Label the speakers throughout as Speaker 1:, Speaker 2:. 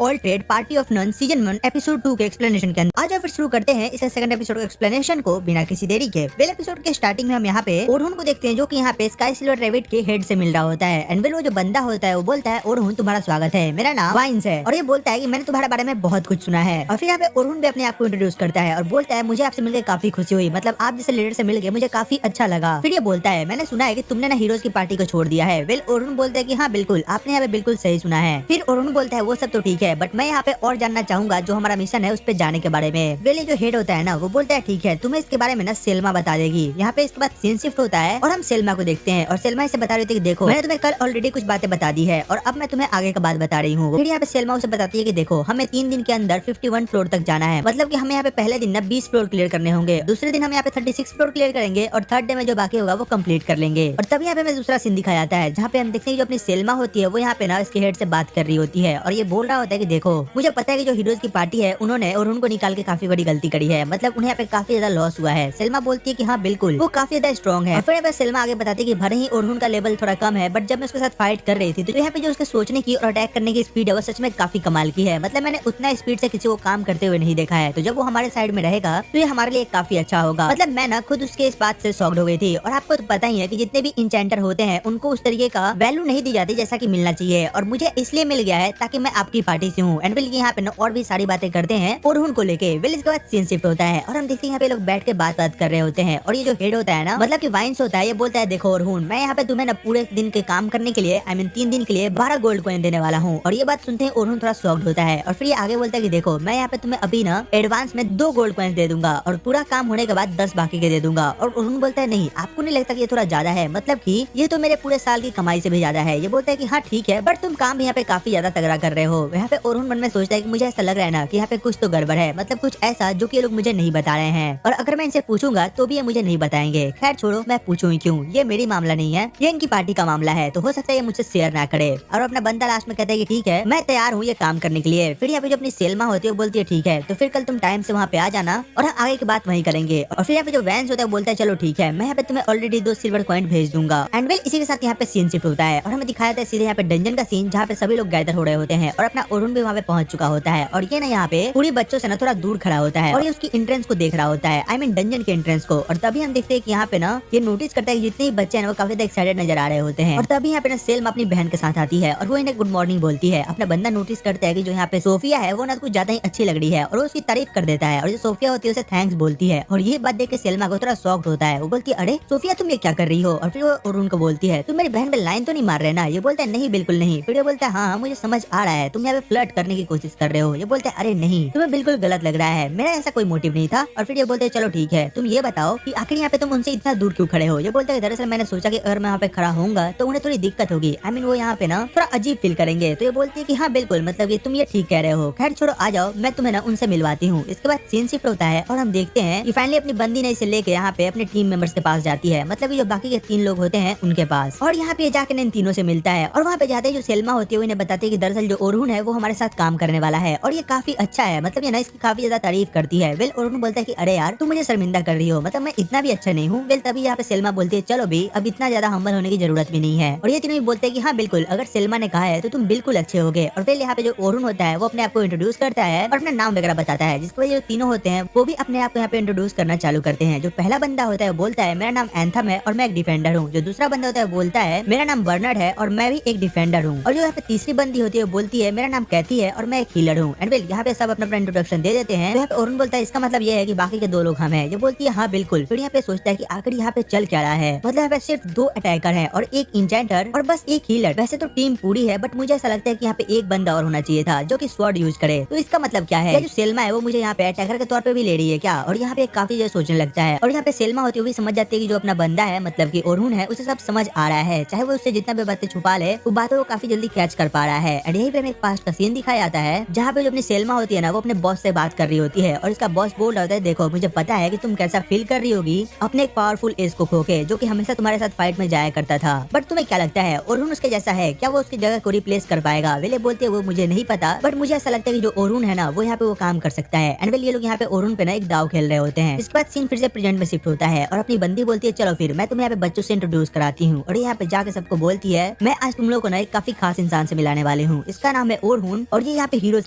Speaker 1: ऑल्टरेड party of none season 1 episode 2 के explanation के अंदर। आज फिर शुरू करते हैं इस सेकंड एपिसोड के एक्सप्लेनेशन को बिना किसी देरी के। वेल एपिसोड के स्टार्टिंग में हम यहाँ पे ओरहुन को देखते हैं जो कि यहाँ पे स्काई सिल्वर रेबिट के हेड से मिल रहा होता है। एंड वेल वो जो बंदा होता है वो बोलता है ओरहुन तुम्हारा स्वागत है, मेरा नाम वाइन्स है। और ये बोलता है कि मैंने तुम्हारे बारे में बहुत कुछ सुना है। और फिर यहाँ पे ओरहुन भी अपने आप को इंट्रोड्यूस करता है और बोलता है मुझे आपसे मिलकर काफी खुशी हुई, मतलब आप जैसे लीडर से मिलकर मुझे काफी अच्छा लगा। फिर ये बोलता है मैंने सुना है कि तुमने ना हीरोज की पार्टी को छोड़ दिया है। वेल ओरहुन बोलता है कि हाँ बिल्कुल, आपने यहाँ पे बिल्कुल सही सुना है। फिर ओरहुन बोलता है वो सब तो ठीक है बट मैं यहाँ पे और जानना चाहूंगा जो हमारा मिशन है उस पे जाने के बारे में। वेल जो हेड होता है ना वो बोलता है ठीक है तुम्हें इसके बारे में ना सेल्मा बता देगी। यहाँ पे इसके बाद सीन शिफ्ट होता है और हम सेल्मा को देखते हैं और सेल्मा इसे बता रही थी कि देखो मैंने तुम्हें कल ऑलरेडी कुछ बातें बता दी है और अब मैं तुम्हें आगे का बात बता रही हूँ। फिर यहाँ पे सेल्मा उसे बताती है कि देखो हमें 3 दिन के अंदर 51 फ्लोर तक जाना है, मतलब कि हमें यहाँ पे पहले दिन ना 20 फ्लोर क्लियर करने होंगे, दूसरे दिन हम यहाँ पे 36 फ्लोर क्लियर करेंगे और थर्ड डे में जो बाकी होगा वो कंप्लीट कर लेंगे। और तब यहाँ पे हमें दूसरा सीन दिखाया जाता है जहाँ पे हम देखते हैं जो अपनी सेल्मा होती है वो यहाँ पे ना इसके हेड से बात कर रही होती है और ये बोल रहा होता है कि देखो मुझे पता है कि जो हीरोज की पार्टी है उन्होंने और उनको निकाल के काफी बड़ी गलती करी है, मतलब उन्हें यहाँ पे काफी ज्यादा लॉस हुआ है। सेल्मा बोलती है कि हाँ बिल्कुल वो काफी ज्यादा स्ट्रॉन्ग है। और फिर यहाँ पे सेल्मा आगे बताती है कि भले ही ओरहुन का लेवल थोड़ा कम है बट जब मैं उसके साथ फाइट कर रही थी तो यहाँ पे जो उसके सोचने की और अटैक करने की स्पीड है वो सच में काफी कमाल की है, मतलब मैंने उतना स्पीड से किसी को काम करते हुए नहीं देखा है। तो जब वो हमारे साइड में रहेगा तो ये हमारे लिए काफी अच्छा होगा। मतलब मैं ना खुद उसके इस बात से शॉक्ड हो गई थी। और आपको तो पता ही है कि जितने भी इंचेंटर होते हैं उनको उस तरीके का वैल्यू नहीं दी जाती जैसा कि मिलना चाहिए और मुझे इसलिए मिल गया है ताकि मैं आपकी पार्टी से हूँ। एंड विल यहाँ पे ना और भी सारी बातें करते हैं ओरहुन को लेके। विल इसके बाद सीन शिफ्ट होता है और हम देखते हैं यहाँ पे लोग बैठ के बात कर रहे होते हैं और ये जो हेड होता है ना मतलब कि वाइन्स होता है ये बोलता है देखो ओरहुन मैं यहाँ पे तुम्हें ना पूरे दिन के काम करने के लिए 3 दिन के लिए 12 गोल्ड कॉइन देने वाला हूँ। और ये बात सुनते हैं ओरहुन थोड़ा शॉक्ड होता है और फिर ये आगे बोलता है कि देखो मैं यहाँ पे तुम्हें अभी ना एडवांस में 2 गोल्ड कॉइन दे दूंगा और पूरा काम होने के बाद 10 बाकी के दे दूंगा। और ओरहुन बोलता है नहीं आपको नहीं लगता कि ये थोड़ा ज्यादा है, मतलब कि ये तो मेरे पूरे साल की कमाई से भी ज्यादा है। ये बोलता है कि हाँ ठीक है बट तुम काम यहाँ पे काफी ज्यादा तगड़ा कर रहे हो। यहाँ पे ओरहुन मन में सोचता है कि मुझे ऐसा लग रहा है ना कि यहाँ पे कुछ तो गड़बड़ है, मतलब कुछ ऐसा जो कि ये लोग मुझे नहीं बता रहे हैं और अगर मैं इनसे पूछूंगा तो भी ये मुझे नहीं बताएंगे। खैर छोड़ो मैं पूछूं ही क्यों, ये मेरी मामला नहीं है, ये इनकी पार्टी का मामला है, तो हो सकता है ये मुझसे शेयर ना करे। और अपना बंदा लास्ट में कहता है कि ठीक है मैं तैयार हूँ ये काम करने के लिए। फिर यहाँ पे जो अपनी सेल्मा होती है वो बोलती है ठीक है तो फिर कल तुम टाइम से वहाँ पे आ जाना और हम आगे की बात वहीं करेंगे। और फिर यहाँ पे जो वैंस होता है बोलता है चलो ठीक है मैं यहाँ पे तुम्हें ऑलरेडी 2 सिल्वर कॉइन भेज दूंगा। एंड वेल इसी के साथ यहाँ पे सीन शिफ्ट होता है और हमें दिखाया था सीधे यहाँ पे डंजन का सीन जहाँ पे सभी लोग गैदर हो रहे होते हैं और अपना ओरहुन भी वहाँ पे पहुंच चुका होता है और ये ना यहाँ पे पूरी बच्चों से ना थोड़ा दूर खड़ा होता है और ये उसकी एंट्रेंस को देख रहा होता है, आई मीन डंजन के एंट्रेंस को। और तभी हम देखते हैं कि यहाँ पे ना ये नोटिस करता है कि जितने भी बच्चे हैं वो काफी एक्साइटेड नजर आ रहे होते हैं। और तभी यहाँ पे ना सेल्मा अपनी बहन के साथ आती है और वो इन्हें गुड मॉर्निंग बोलती है। अपना बंदा नोटिस करता है कि जो यहाँ पे सोफिया है वो ना कुछ ज्यादा ही अच्छी लग रही है और वो उसकी तारीफ कर देता है और जो सोफिया होती है उसे थैंक्स बोलती है। और ये बात देख के सेल्मा को थोड़ा शॉक्ड होता है, वो बोलती है अरे सोफिया तुम ये क्या कर रही हो। और फिर वो ओरहुन को बोलती है तुम मेरी बहन पे लाइन तो नहीं मार रहे ना। ये बोलता है नहीं बिल्कुल नहीं। फिर ये बोलता है हाँ मुझे समझ आ रहा है तुम यहाँ पे फ्लर्ट करने की कोशिश कर रहे हो। ये बोलते हैं अरे नहीं तुम्हें बिल्कुल गलत लग रहा है, मेरा ऐसा कोई मोटिव नहीं था। और फिर ये बोलते हैं चलो ठीक है तुम ये बताओ कि आखिर यहाँ पे तुम उनसे इतना दूर क्यों खड़े हो। ये बोलते हैं दरअसल मैंने सोचा कि अगर मैं यहाँ पे खड़ा होऊंगा तो उन्हें थोड़ी दिक्कत होगी, आई मीन वो यहाँ पे ना थोड़ा अजीब फील करेंगे। तो ये बोलती है कि हाँ बिल्कुल मतलब ये तुम ये ठीक कह रहे हो, खैर छोड़ो आ जाओ मैं तुम्हें ना उनसे मिलवाती हूँ। इसके बाद सीन शिफ्ट होता है और हम देखते हैं कि फाइनली अपनी बंदी ने इसे लेके यहाँ पे अपने टीम मेंबर्स के पास जाती है, मतलब जो बाकी के 3 लोग होते हैं उनके पास। और यहाँ पे जाके इन तीनों से मिलता है और वहाँ पे जाते हैं जो सेल्मा होती है वो इन्हें बताती है कि दरअसल जो ओरहुन है वो हमारे साथ काम करने वाला है और ये काफी अच्छा है, मतलब ये ना इसकी काफी ज्यादा तारीफ करती है। वेल ओरहुन बोलता है कि अरे यार तुम मुझे शर्मिंदा कर रही हो, मतलब मैं इतना भी अच्छा नहीं हूँ। वेल तभी यहाँ पे सेल्मा बोलती है चलो भी अब इतना ज्यादा हम्बल होने की जरूरत भी नहीं है। और ये तीनों भी बोलते हैं कि हाँ बिल्कुल अगर सेल्मा ने कहा है तो तुम बिल्कुल अच्छे होगे। और फिर यहाँ पे जो ओरहुन होता है वो अपने आप को इंट्रोड्यूस करता है और अपना नाम वगैरह बताता है, जिसकी वजह जो तीनों होते हैं वो भी अपने आप को यहाँ पे इंट्रोड्यूस करना चालू करते हैं। जो पहला बंदा होता है बोलता है मेरा नाम एंथम है और मैं एक डिफेंडर हूँ। जो दूसरा बंदा होता है बोलता है मेरा नाम बर्नर्ड है और मैं भी एक डिफेंडर हूँ। और जो यहाँ पे तीसरी बंदी होती है बोलती है मेरा नाम कैथी है और मैं एक हीलर हूँ। एंड वेल यहाँ पे सब अपना अपना इंट्रोडक्शन दे देते हैं। यहाँ पे ओरहुन बोलता है इसका मतलब ये है कि बाकी के 2 लोग हम हैं। ये बोलती है हाँ बिल्कुल। फिर यहाँ पे सोचता है कि आखिर यहाँ पे चल क्या रहा है, मतलब यहाँ पे सिर्फ 2 अटैकर हैं और एक इंचेंटर और बस एक हीलर। वैसे तो टीम पूरी है बट मुझे ऐसा लगता है कि यहाँ पे एक बंदा और होना चाहिए था जो कि स्वॉर्ड यूज करे। तो इसका मतलब क्या है, जो सेल्मा है वो मुझे यहाँ पे अटैकर के तौर पे भी ले रही है क्या। और यहाँ पे काफी जो सोचने लगता है और यहाँ पे सेल्मा होती है वो भी समझ जाती है कि जो अपना बंदा है मतलब कि ओरहुन है उसे सब समझ आ रहा है, चाहे वो उससे जितना भी बातें छुपा ले वो बातों को काफी जल्दी कैच कर पा रहा है। एंड यही पे हमें एक पास्ट का सीन दिखाया जाता है जहाँ पे जो अपनी सेल्मा होती है ना वो अपने बॉस से बात कर रही होती है और इसका बॉस बोल रहा होता है देखो मुझे पता है कि तुम कैसा फील कर रही होगी अपने एक पावरफुल एस को खो के जो कि हमेशा तुम्हारे साथ फाइट में जाया करता था, बट तुम्हें क्या लगता है ओरहुन उसके जैसा है क्या, वो उसकी जगह को रिप्लेस कर पाएगा। वेले बोलते हैं वो मुझे नहीं पता बट मुझे ऐसा लगता है कि जो ओरहुन है ना वो यहाँ पे वो काम कर सकता है। एंड वेल ये लोग यहाँ पे ओरहुन पे ना एक दाव खेल रहे होते हैं। इसके बाद सीन फिर से प्रेजेंट में शिफ्ट होता है और अपनी बंदी बोलती है चलो फिर मैं तुम्हें यहाँ पे बच्चों से इंट्रोड्यूस कराती हूँ। और यहाँ पे जाके सबको बोलती है मैं आज तुम लोग को ना एक काफी खास इंसान से मिलाने वाली हूँ, इसका नाम है ओरहुन ओरहुन और ये यहाँ पे हीरोज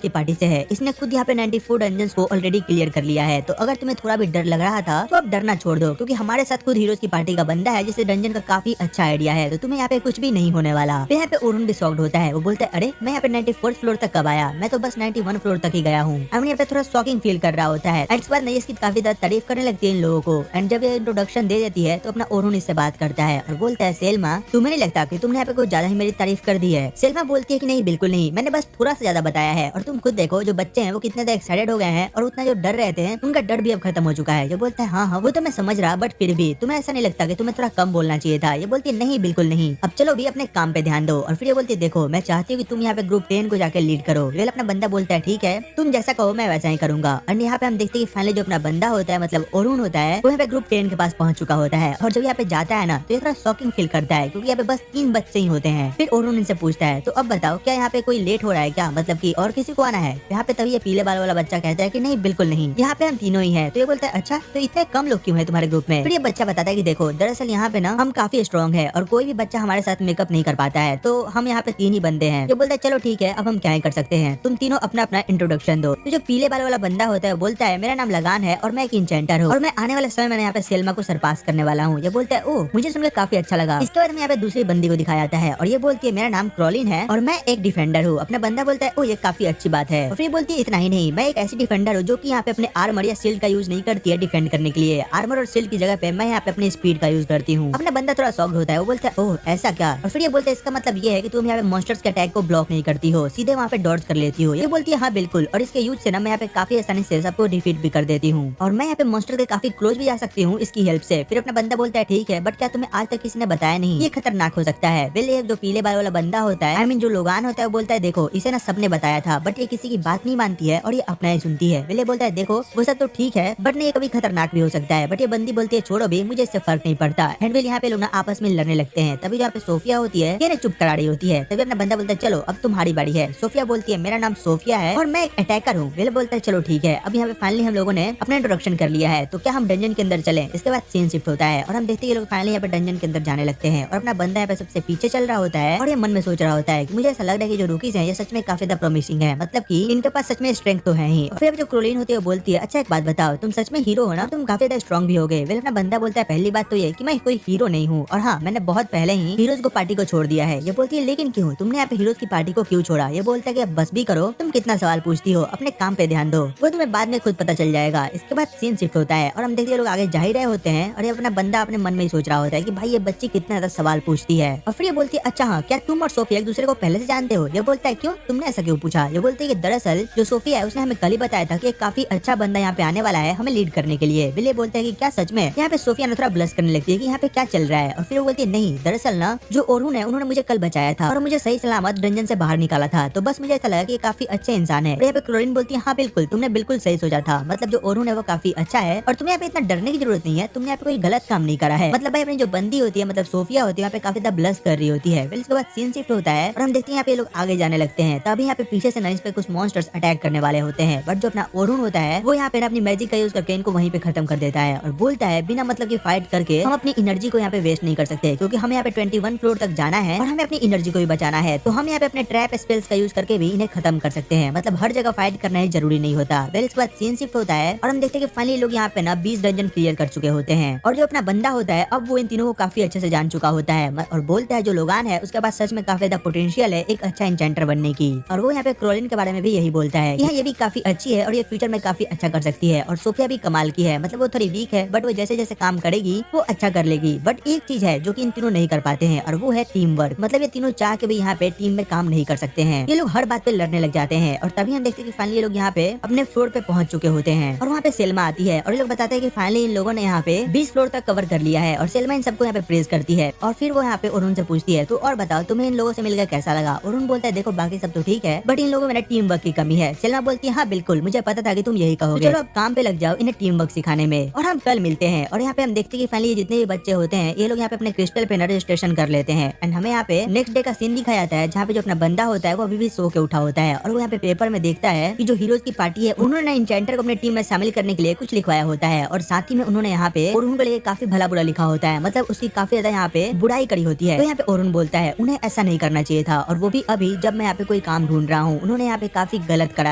Speaker 1: की पार्टी से है। इसने खुद यहाँ पे 94 डंजन्स को ऑलरेडी क्लियर कर लिया है। तो अगर तुम्हें थोड़ा भी डर लग रहा था तो अब डरना छोड़ दो, क्योंकि हमारे साथ खुद हीरोज की पार्टी का बंदा है जिसे डंजन का काफी अच्छा आइडिया है। तो तुम्हें यहाँ पे कुछ भी नहीं होने वाला। फिर यहाँ पे ओरहुन भी शॉक्ड होता है। वो बोलता है अरे मैं यहाँ पे 94th फ्लोर तक कब आया, मैं तो बस 91 फ्लोर तक ही गया हूँ। अमन यहाँ पे थोड़ा शॉकिंग फील कर रहा होता है। इसके बाद नयस की काफी ज्यादा तारीफ करने लगती है इन लोगों को। एंड जब ये इंट्रोडक्शन दे देती है तो अपना ओरहुन इससे बात करता है और बोलता है सेल्मा तुम्हें नहीं लगता कि तुमने यहाँ पे कुछ ज्यादा ही मेरी तारीफ कर दी है। सेल्मा बोलती है कि नहीं बिल्कुल नहीं, मैंने बस थोड़ा सा ज्यादा बताया है। और तुम खुद देखो जो बच्चे हैं वो कितने ज्यादा एक्साइटेड हो गए हैं और उतना जो डर रहे थे उनका डर भी अब खत्म हो चुका है। जो बोलता है हाँ वो तो मैं समझ रहा, बट फिर भी तुम्हें ऐसा नहीं लगता कि तुम्हें थोड़ा कम बोलना चाहिए था। ये बोलती है नहीं बिल्कुल नहीं, अब चलो भी अपने काम पे ध्यान दो। और फिर ये बोलती है देखो मैं चाहती हूँ कि तुम यहाँ पे ग्रुप 10 को जाके लीड करो। वेल अपना बंदा बोलता है ठीक है तुम जैसा कहो मैं वैसा ही करूंगा। और यहाँ पे हम देखते हैं कि फाइनली जो अपना बंदा होता है मतलब ओरहुन होता है वो यहाँ पे ग्रुप 10 के पास पहुंच चुका होता है। और जब यहाँ पे जाता है ना तो ये थोड़ा शॉकिंग फील करता है, क्योंकि यहाँ पे बस 3 बच्चे ही होते हैं। फिर ओरहुन इनसे पूछता है तो अब बताओ क्या यहाँ पे कोई लेट हो रहा है क्या, मतलब कि और किसी को आना है। यहाँ पे तभी ये पीले बाल वाला बच्चा कहता है कि नहीं बिल्कुल नहीं, यहाँ पे हम तीनों ही है। तो ये बोलता है अच्छा तो इतने कम लोग क्यों है तुम्हारे ग्रुप में। फिर ये बच्चा बताता है कि देखो दरअसल यहाँ पे ना हम काफी स्ट्रॉन्ग है और कोई भी बच्चा हमारे साथ मेकअप नहीं कर पाता है, तो हम यहाँ पे 3 ही बंदे हैं। जो बोलता है चलो ठीक है अब हम क्या ही कर सकते हैं, तुम तीनों अपना अपना इंट्रोडक्शन दो। तो जो पीले बाल वाला बंदा होता है बोलता है मेरा नाम लगान है और मैं एक इंचेंटर हूँ और मैं आने वाले समय में यहाँ पे सेल्मा को सरपास करने वाला हूँ। ये बोलता है ओह मुझे सुनकर काफी अच्छा लगा। इसके बाद में यहाँ पे दूसरी बंदी को दिखाया जाता है और ये बोलती है मेरा नाम क्रॉलिन है और मैं एक डिफेंडर हूँ। अपना बंदा बोलता है ओ ये काफी अच्छी बात है। और फिर बोलती है इतना ही नहीं, मैं एक ऐसी डिफेंडर हूँ जो कि यहाँ पे अपने आर्मर या शील्ड का यूज नहीं करती है डिफेंड करने के लिए। आर्मर और शील्ड की जगह पे मैं यहाँ पे अपनी स्पीड का यूज करती हूँ। अपना बंदा थोड़ा शॉक्ड होता है। वो बोलता है ओह ऐसा क्या। और फिर ये बोलता है इसका मतलब ये है कि तुम यहाँ पे मॉन्स्टर्स के अटैक को ब्लॉक नहीं करती हो, सीधे वहाँ पे डॉज कर लेती हो। ये बोलती है हाँ बिल्कुल, और इसके यूज से ना मैं यहाँ पे काफी आसानी से सबको डिफीट भी कर देती हूँ और मैं यहाँ पे मॉन्स्टर के काफी क्लोज भी जा सकती हूँ इसकी हेल्प से। फिर अपना बंदा बोलता है ठीक है बट क्या तुम्हें आज तक किसी ने बताया नहीं, ये खतरनाक हो सकता है। वेल ये जो पीले बाल वाला बंदा होता है जो लोगान होता है वो बोलता है देखो इसे ना सबने बताया था बट ये किसी की बात नहीं मानती है और ये अपना ही सुनती है। वेल बोलता है देखो वो सब तो ठीक है बट ये कभी खतरनाक भी हो सकता है। बट ये बंदी बोलती है छोड़ो भी, मुझे इससे फर्क नहीं पड़ता। एंड वेल यहाँ पे लोग ना आपस में लड़ने लगते हैं। तभी यहाँ पे सोफिया होती है ये चुप करा रही होती है। तभी अपना बंदा बोलता है चलो अब तुम्हारी बारी है। सोफिया बोलती है मेरा नाम सोफिया है और मैं एक अटैकर हूँ। वेल बोलता है चलो ठीक है, अब यहाँ पे फाइनली हम लोगों ने अपना इंट्रोडक्शन कर लिया है तो क्या हम डंजन के अंदर चलें। इसके बाद सीन शिफ्ट होता है और हम देखते हैं ये लोग फाइनली यहाँ पे डंजन के अंदर जाने लगते हैं और अपना बंदा यहाँ पे सबसे पीछे चल रहा होता है और ये मन में सोच रहा होता है कि मुझे ऐसा लग रहा है कि जो रूकीज हैं ये सच में काफी ज्यादा प्रॉमिसिंग है, मतलब कि इनके पास सच में स्ट्रेंथ तो है ही। और फिर जो क्रोलिन होती है वो बोलती है अच्छा एक बात बताओ तुम सच में हीरो हो ना, तुम काफी ज्यादा स्ट्रॉन्ग भी हो गए। वेल अपना बंदा बोलता है पहली बात तो ये कि मैं कोई हीरो नहीं हूँ और हाँ मैंने बहुत पहले ही हीरोज को पार्टी को छोड़ दिया है। ये बोलती है लेकिन क्यों, तुमने यहाँ पे हीरोज की पार्टी को क्यों छोड़ा। ये बोलता है कि अब बस भी करो, तुम कितना सवाल पूछती हो, अपने काम पे ध्यान दो, वो तुम्हें बाद में खुद पता चल जाएगा। इसके बाद सीन शिफ्ट होता है और हम देखते हैं लोग आगे जा ही रहे होते हैं और ये अपना बंदा अपने मन में ही सोच रहा होता है कि भाई ये बच्ची कितना ज्यादा सवाल पूछती है। और फिर ये बोलती है अच्छा हाँ क्या तुम और सोफिया एक दूसरे को पहले से जानते हो। ये बोलता है क्यों, तुमने ऐसा क्यों पूछा। ये बोलती है कि दरअसल जो सोफिया है उसने हमें कल ही बताया था कि एक काफी अच्छा बंदा यहाँ पे आने वाला है हमें लीड करने के लिए। विले बोलता है कि क्या सच में। यहाँ पे सोफिया ने थोड़ा ब्लश करने लगती है कि यहाँ पे क्या चल रहा है। और फिर वो बोलती है नहीं दरअसल ना जो ओरहुन है उन्होंने मुझे कल बचाया था और मुझे सही सलामत डंजन से बाहर निकाला था, तो बस मुझे ऐसा लगा कि ये काफी अच्छे इंसान है। यहाँ पे क्लोरीन बोलती है हाँ बिल्कुल तुमने बिल्कुल सही सोचा था, मतलब जो ओरहुन है वो काफी अच्छा है और तुम्हें यहाँ पे इतना डरने की जरूरत नहीं है, तुमने यहाँ पे कोई गलत काम नहीं करा है। मतलब भाई अपनी जो बंदी होती है मतलब सोफिया होती है यहाँ पे काफी ज्यादा ब्लश कर रही होती है। इसके बाद सीन शिफ्ट होता है और हम देखते हैं यहाँ पे लोग आगे जाने लगते हैं। तभी यहाँ पे पीछे से नाइस पे कुछ मॉन्स्टर्स अटैक करने वाले होते हैं, बट जो अपना ओरहुन होता है वो यहाँ पे अपनी मैजिक का यूज करके इनको वहीं पे खत्म कर देता है और बोलता है बिना मतलब की फाइट करके हम अपनी एनर्जी को यहाँ पे वेस्ट नहीं कर सकते, क्योंकि हमें यहाँ पे 21 फ्लोर तक जाना है और हमें अपनी एनर्जी को भी बचाना है। तो हम यहाँ पे अपने ट्रैप स्पेल्स का यूज करके भी इन्हें खत्म कर सकते हैं, मतलब हर जगह फाइट करना ही जरूरी नहीं होता। वेल इसके बाद सीन शिफ्ट होता है और हम देखते हैं कि फाइनली लोग यहाँ पे ना 20 डंजन क्लियर कर चुके होते हैं और जो अपना बंदा होता है अब वो इन तीनों को काफी अच्छे से जान चुका होता है और बोलता है जो लोगान है उसके पास सच में काफी ज्यादा पोटेंशियल है एक अच्छा इंचेंटर बनने की। और वो यहाँ पे क्रोलिन के बारे में भी यही बोलता है कि ये भी काफी अच्छी है और ये फ्यूचर में काफी अच्छा कर सकती है। और सोफिया भी कमाल की है, मतलब वो थोड़ी वीक है बट वो जैसे जैसे काम करेगी वो अच्छा कर लेगी। बट एक चीज है जो कि इन तीनों नहीं कर पाते हैं और वो है टीम वर्क, मतलब ये तीनों चाह के भी यहाँ पे टीम में काम नहीं कर सकते हैं, ये लोग हर बात पे लड़ने लग जाते हैं। और तभी हम देखते हैं कि फाइनली ये लोग यहाँ पे अपने फ्लोर पे पहुंच चुके होते हैं और वहाँ पे सेल्मा आती है और ये लोग बताते हैं कि फाइनली इन लोगों ने यहाँ पे 20 फ्लोर तक कवर कर लिया है। और सेल्मा इन सबको यहाँ पे प्रेज करती है और फिर वो यहाँ पे ओरहुन से पूछती है तो और बताओ तुम्हें इन लोगों से मिलकर कैसा लगा। ओरहुन बोलता है देखो बाकी सब तो ठीक है बट इन लोगों में टीम वर्क की कमी है। सेल्मा बोलती है हाँ बिल्कुल मुझे पता था कि तुम यही कहोगे, तो चलो अब काम पे लग जाओ इन्हें टीम वर्क सिखाने में और हम कल मिलते हैं। और यहाँ पे हम देखते हैं कि फाइनली जितने भी बच्चे होते हैं ये लोग यहाँ पे अपने क्रिस्टल पे रजिस्ट्रेशन कर लेते हैं एंड हमें यहाँ पे नेक्स्ट डे का सीन दिखाया जाता है जहाँ पे जो अपना बंदा होता है वो अभी भी सो के उठा होता है और वो यहाँ पे पेपर में देखता है कि जो हीरोज की पार्टी है उन्होंने इंचेंटर को अपनी टीम में शामिल करने के लिए कुछ लिखवाया होता है और साथ ही में उन्होंने यहाँ पे ओरहुन को लेकर काफी भला बुरा लिखा होता है, मतलब उसकी काफी ज्यादा यहाँ पे बुराई करी होती है। तो यहाँ पे ओरहुन बोलता है उन्हें ऐसा नहीं करना चाहिए था और वो भी अभी जब मैं यहाँ पे कोई काम ढूंढ रहा हूँ, उन्होंने यहाँ पे काफी गलत करा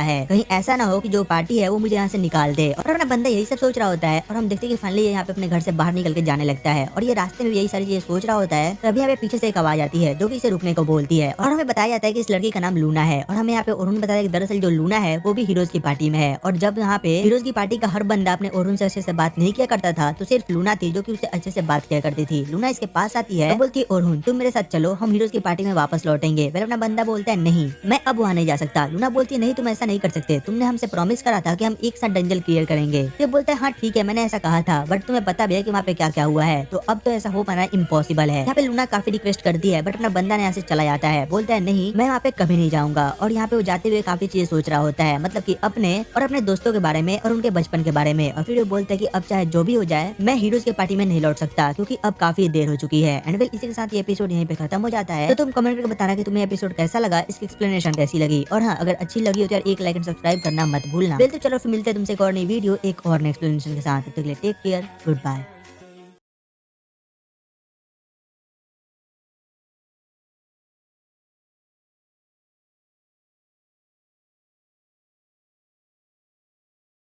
Speaker 1: है, कहीं ऐसा ना हो कि जो पार्टी है वो मुझे यहाँ से निकाल दे। और अपना बंदा यही सब सोच रहा होता है और हम देखते हैं कि फाइनली यहाँ पे अपने घर से बाहर निकल के जाने लगता है और ये रास्ते में भी यही सारी चीजें सोच रहा होता है। तभी यहाँ पे पीछे से एक आवाज आती है जो कि इसे रुकने को बोलती है और हमें बताया जाता है कि इस लड़की का नाम लूना है और हमें यहाँ पे ओरुन बताया कि दरअसल जो लूना है वो भी हीरोज की पार्टी में है और जब यहाँ पे हीरोज की पार्टी का हर बंदा अपने ओरुन से अच्छे से बात नहीं किया करता था तो सिर्फ लूना थी जो कि उससे अच्छे से बात किया करती थी। लूना इसके पास आती है, बोलती है ओरुन तुम मेरे साथ चलो, हम हीरोज की पार्टी में वापस लौटेंगे। फिर अपना बंदा बोलता है नहीं मैं अब वहाँ नहीं जा सकता। लूना बोलती है नहीं तुम ऐसा नहीं कर सकते, तुमने हमसे प्रॉमिस करा था कि हम एक साथ डंजल क्लियर करेंगे। फिर बोलता है हाँ ठीक है मैंने ऐसा कहा था बट तुम्हें पता भी है कि वहाँ पे क्या क्या हुआ है, तो अब तो ऐसा हो पाना इम्पॉसिबल है। यहाँ पे लूना काफी रिक्वेस्ट करती है बट अपना बंदा यहाँ से चला जाता है, बोलता है नहीं मैं वहाँ पे कभी नहीं जाऊंगा। और यहाँ पे वो जाते हुए काफी चीजें सोच रहा होता है, मतलब कि अपने और अपने दोस्तों के बारे में और उनके बचपन के बारे में। और फिर वो बोलता है कि अब चाहे जो भी हो जाए मैं हीरोज की पार्टी में नहीं लौट सकता क्योंकि अब काफी देर हो चुकी है। एंड वेल इसी के साथ ये एपिसोड यहीं पे खत्म हो जाता है। तो तुम कमेंट करके बताना कि तुम्हें एपिसोड कैसा लगा, इसकी एक्सप्लेनेशन कैसी लगी। और हाँ अगर अच्छी लगी हो तो यार एक लाइक एंड सब्सक्राइब करना मत भूलना। तो चलो फिर मिलते हैं तुमसे एक और नई वीडियो एक और नई एक्सप्लेनेशन के साथ। तब तक के लिए टेक केयर, गुड बाय।